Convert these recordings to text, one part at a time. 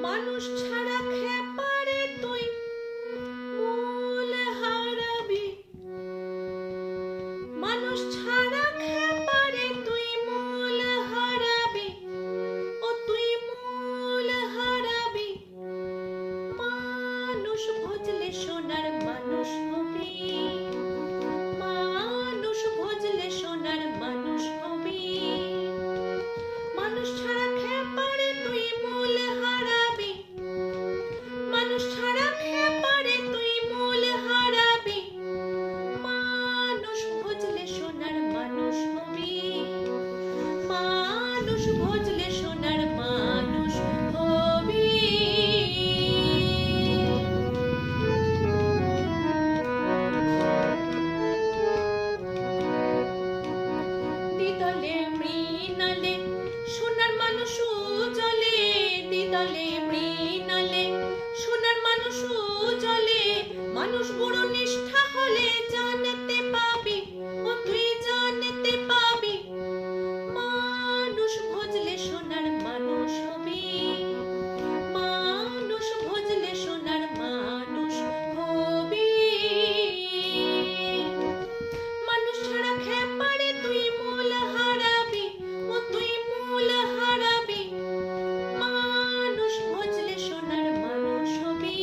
মানুষ ছাড়া খেপারে তুই মূল হারাবি, মানুষ ছাড়া খেপারে তুই মূল হারাবি, ও তুই মূল হারাবি। মানুষ ভজলে সোনার মানুষ হবি, মানুষ ভজলে সোনার মানুষ হবি। মানুষ ছাড়া খেপারে তুই মূল হারাবি, মানুষ ছাড়া খেপারে তুই মূল হারাবি। মানুষ ভজলে সোনার মানুষ হবি, মানুষ ভজলে সোনার মানুষ হবি। দ্বিদলে মৃণালে সোনার মানুষ উজলে, দ্বিদলে মৃণালে সোনার মানুষ উজলে। মানুষ বড় নিষ্ঠা হলে জানতে পাবি, ও তুই জানতে পাবি। মানুষ ভজলে সোনার মানুষ হবি, মানুষ ভজলে সোনার মানুষ হবি। মানুষ ছাড়া খেপারে তুই মূল হারাবি, ও তুই মূল হারাবি। মানুষ ভজলে সোনার মানুষ হবি।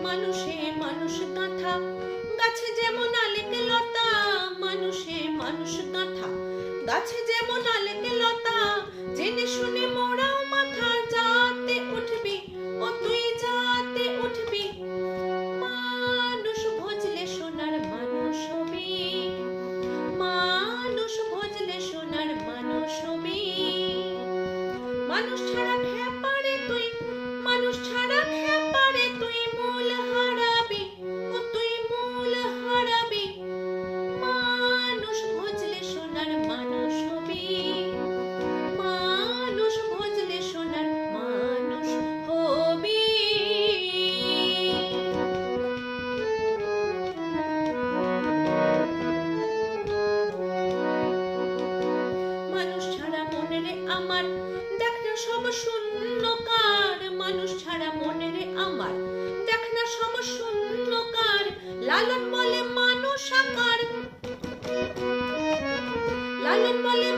মানুষে মানুষ গাঁথা গাছে যেমন আলেক লতা, মানুষে মানুষ গাঁথা গাছে যেমন আলেক লতা। জেনে শুনে মোড়াও মাথা যাতে উঠবি, ও তুই যাতে উঠবি। মানুষ ভজলে সোনার মানুষ হবি, মানুষ ভজলে সোনার মানুষ হবি। মানুষ ছাড়া খেপারে তুই, মানুষ ছাড়া খেপারে তুই মূল হারাবি, ও তুই মূল হারাবি। মানুষ ভজলে সোনার মানুষ হবি, মানুষ ভজলে সোনার মানুষ হবি। মানুষ ছাড়া মনে রে আমার দেখ না সব শূন্যকার, মানুষ ছাড়া মনে রে আমার দেখ না সব শূন্যকার। লালন বলে মানুষ আকার, লালন বলে